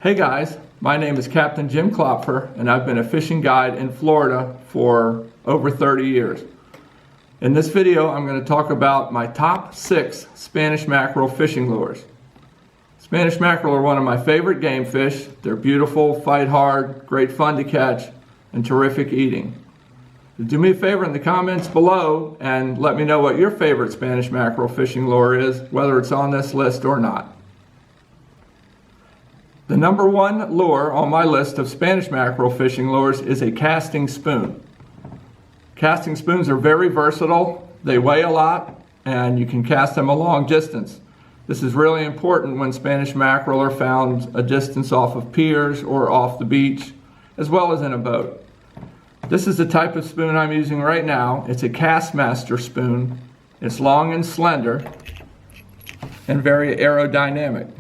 Hey guys, my name is Captain Jim Klopfer and I've been a fishing guide in Florida for over 30 years. In this video I'm going to talk about my top 6 Spanish mackerel fishing lures. Spanish mackerel are one of my favorite game fish. They're beautiful, fight hard, great fun to catch, and terrific eating. Do me a favor in the comments below and let me know what your favorite Spanish mackerel fishing lure is, whether it's on this list or not. The number one lure on my list of Spanish mackerel fishing lures is a casting spoon. Casting spoons are very versatile, they weigh a lot, and you can cast them a long distance. This is really important when Spanish mackerel are found a distance off of piers or off the beach, as well as in a boat. This is the type of spoon I'm using right now. It's a Castmaster spoon. It's long and slender and very aerodynamic.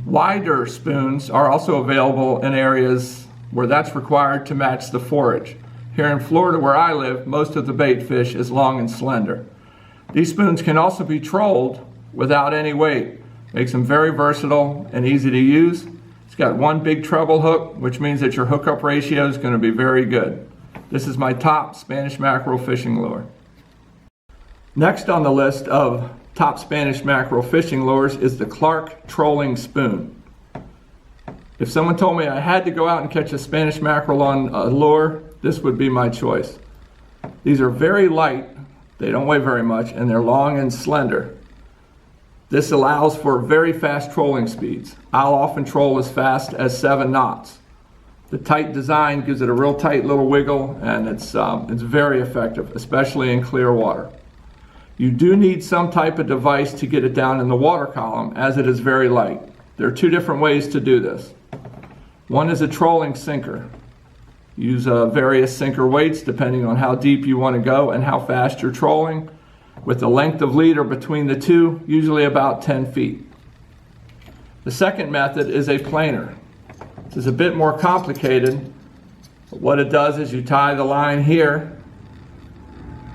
Wider spoons are also available in areas where that's required to match the forage. Here in Florida where I live, most of the bait fish is long and slender. These spoons can also be trolled without any weight. Makes them very versatile and easy to use. It's got one big treble hook, which means that your hookup ratio is going to be very good. This is my top Spanish mackerel fishing lure. Next on the list of top Spanish mackerel fishing lures is the Clark trolling spoon. If someone told me I had to go out and catch a Spanish mackerel on a lure, this would be my choice. These are very light, they don't weigh very much, and they're long and slender. This allows for very fast trolling speeds. I'll often troll as fast as 7 knots. The tight design gives it a real tight little wiggle, and it's very effective, especially in clear water. You do need some type of device to get it down in the water column, as it is very light. There are 2 different ways to do this. One is a trolling sinker. Use various sinker weights depending on how deep you want to go and how fast you're trolling, with the length of leader between the 2, usually about 10 feet. The second method is a planer. This is a bit more complicated, but what it does is you tie the line here.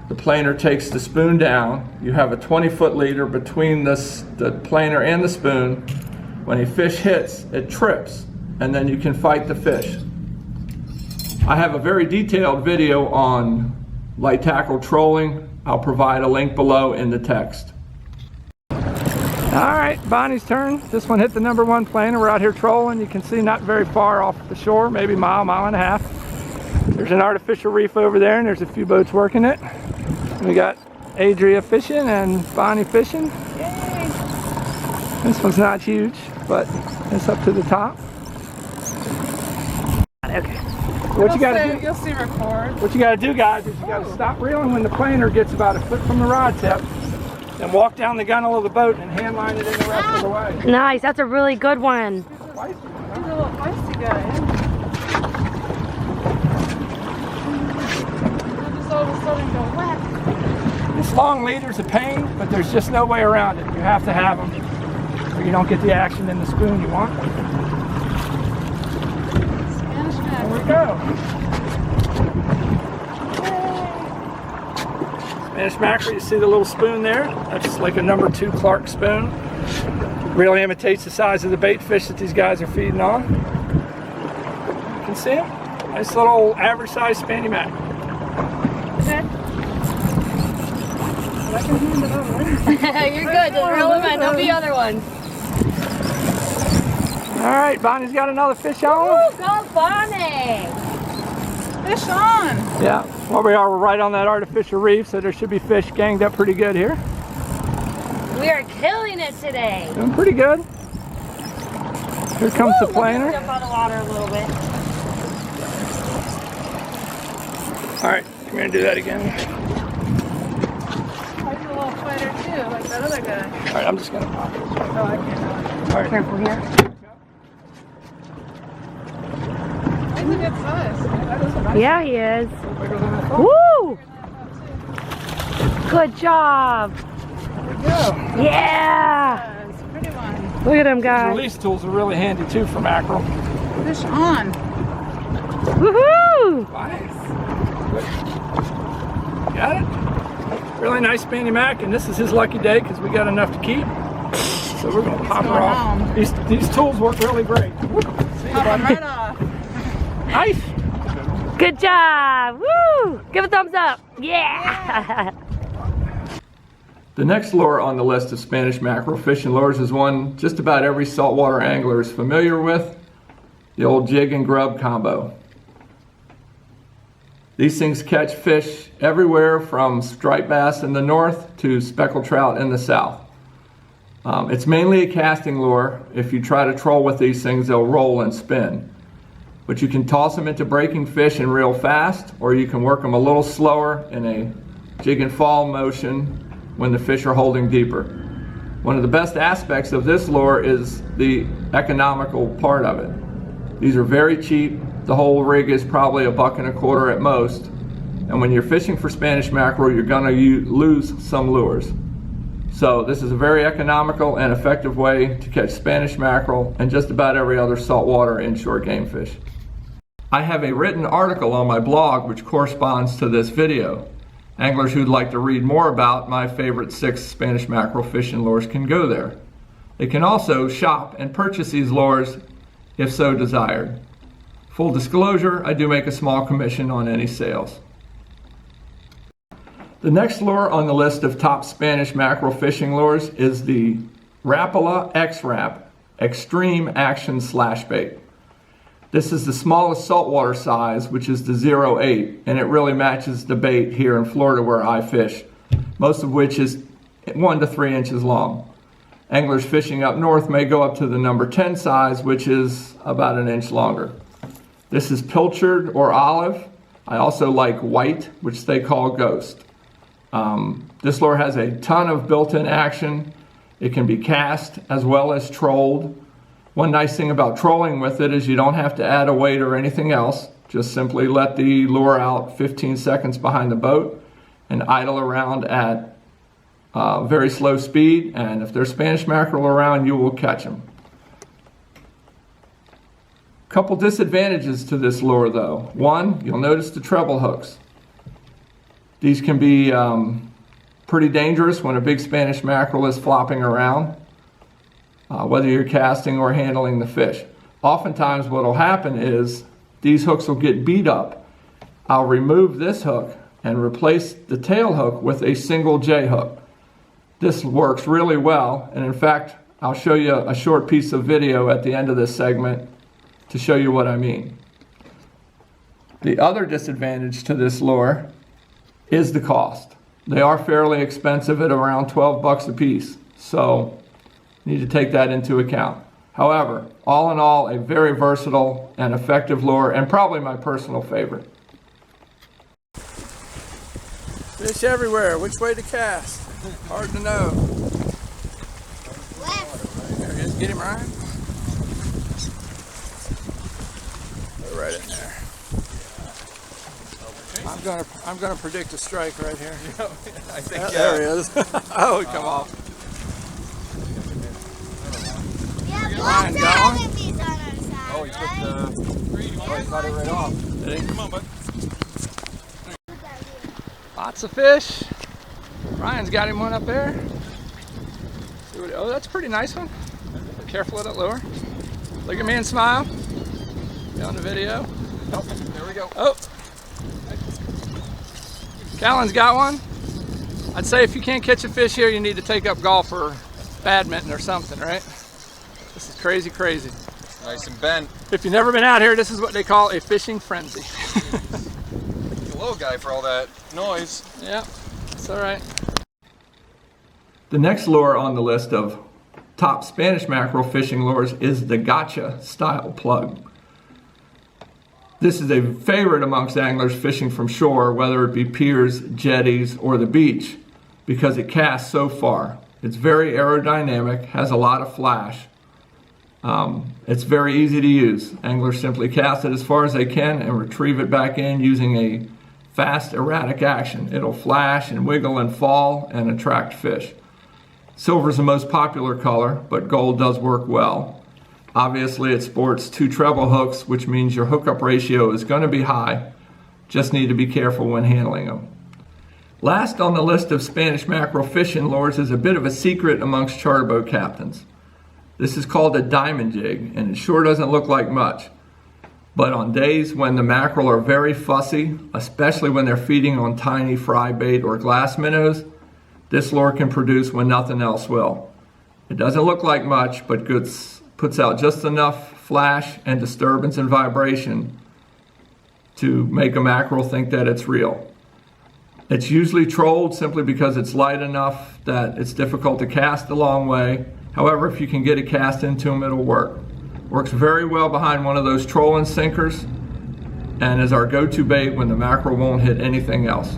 The planer takes the spoon down. You have a 20-foot leader between the planer and the spoon. When a fish hits, it trips, and then you can fight the fish. I have a very detailed video on light tackle trolling. I'll provide a link below in the text. All right, Bonnie's turn. This one hit the number 1 planer. We're out here trolling. You can see not very far off the shore, maybe a mile, mile and a half. There's an artificial reef over there, and there's a few boats working it. We got Adria fishing and Bonnie fishing. Yay. This one's not huge, but it's up to the top. Okay. What you gotta do? You'll see record. What you gotta do, guys, is you gotta stop reeling when the planer gets about a foot from the rod tip, and walk down the gunnel of the boat and hand line it in the rest of the way. Nice, that's a really good one. He's a little feisty guy. All of a sudden go whack. This long leader's a pain, but there's just no way around it. You have to have them, or you don't get the action in the spoon you want. Spanish mackerel. There we go. Spanish mackerel, you see the little spoon there? That's like a number 2 Clark spoon. Really imitates the size of the bait fish that these guys are feeding on. You can see them. Nice little average size Spanish mackerel. You're good, just reel them in, there'll be other ones. Alright, Bonnie's got another fish on. Woo, go Bonnie! Fish on. Yeah, well we're right on that artificial reef, so there should be fish ganged up pretty good here. We are killing it today. Doing pretty good. Here comes the planer. Jump out of the water a little bit. Alright, we're going to do that again. He's a little fighter too, like that other guy. Alright, I'm just going to pop it. Oh, I can't. Alright. Careful here. He's a good size. Yeah, he is. Bigger than I thought. Woo! Good job. There we go. Yeah! It's a pretty one. Look at him, These guys. release tools are really handy too for mackerel. Fish on. Woohoo! Nice. Got it? Really nice Spanish mac, and this is his lucky day because we got enough to keep. So So we're going to pop her going off. home. These tools work really great. Pop them right off. Nice. Good job. Woo! Give a thumbs up. Yeah. The next lure on the list of Spanish mackerel fishing lures is one just about every saltwater angler is familiar with, the old jig and grub combo. These things catch fish everywhere from striped bass in the north to speckled trout in the south. It's mainly a casting lure. If you try to troll with these things, they'll roll and spin. But you can toss them into breaking fish and reel fast, or you can work them a little slower in a jig and fall motion when the fish are holding deeper. One of the best aspects of this lure is the economical part of it. These are very cheap. The whole rig is probably $1.25 at most. And when you're fishing for Spanish mackerel, you're gonna lose some lures. So this is a very economical and effective way to catch Spanish mackerel and just about every other saltwater inshore game fish. I have a written article on my blog which corresponds to this video. Anglers who'd like to read more about my favorite 6 Spanish mackerel fishing lures can go there. They can also shop and purchase these lures if so desired. Full disclosure, I do make a small commission on any sales. The next lure on the list of top Spanish mackerel fishing lures is the Rapala XRap Extreme Action Slash Bait. This is the smallest saltwater size, which is the 0.8, and it really matches the bait here in Florida where I fish, most of which is 1 to 3 inches long. Anglers fishing up north may go up to the number 10 size, which is about 1 inch longer. This is pilchard or olive. I also like white, which they call ghost. This lure has a ton of built-in action. It can be cast as well as trolled. One nice thing about trolling with it is you don't have to add a weight or anything else. Just simply let the lure out 15 seconds behind the boat and idle around at very slow speed. And if there's Spanish mackerel around, you will catch them. Couple disadvantages to this lure though. One, you'll notice the treble hooks. These can be pretty dangerous when a big Spanish mackerel is flopping around. Whether you're casting or handling the fish. Oftentimes what will happen is these hooks will get beat up. I'll remove this hook and replace the tail hook with a single J hook. This works really well, and in fact I'll show you a short piece of video at the end of this segment to show you what I mean. The other disadvantage to this lure is the cost. They are fairly expensive at around 12 bucks a piece, so you need to take that into account. However, all in all, a very versatile and effective lure, and probably my personal favorite. Fish everywhere. Which way to cast? Hard to know. Left. There he is. Get him, Ryan. Go right in there. I'm gonna predict a strike right here. I think There he is. Oh, come off. Yeah, but Ryan, lots got of enemies on our side, Oh, he put right? he cut it right off. Did he? Come on, bud. Lots of fish. Ryan's got him one up there. See what, oh, that's a pretty nice one. Be careful with that lure. Look at me and smile. Be on the video. Nope. There we go. Oh. Callan's got one. I'd say if you can't catch a fish here, you need to take up golf or badminton or something, right? This is crazy, crazy. Nice and bent. If you've never been out here, this is what they call a fishing frenzy. The little guy for all that noise. Yeah, that's all right. The next lure on the list of top Spanish mackerel fishing lures is the gotcha style plug. This is a favorite amongst anglers fishing from shore, whether it be piers, jetties, or the beach, because it casts so far. It's very aerodynamic, has a lot of flash. It's very easy to use. Anglers simply cast it as far as they can and retrieve it back in using a fast erratic action. It'll flash and wiggle and fall and attract fish. Silver is the most popular color, but gold does work well. Obviously it sports 2 treble hooks, which means your hookup ratio is going to be high. Just need to be careful when handling them. Last on the list of Spanish mackerel fishing lures is a bit of a secret amongst charter boat captains. This is called a diamond jig, and it sure doesn't look like much. But on days when the mackerel are very fussy, especially when they're feeding on tiny fry bait or glass minnows, this lure can produce when nothing else will. It doesn't look like much, but puts out just enough flash and disturbance and vibration to make a mackerel think that it's real. It's usually trolled simply because it's light enough that it's difficult to cast a long way. However, if you can get a cast into them, it'll work. Works very well behind one of those trolling sinkers and is our go-to bait when the mackerel won't hit anything else.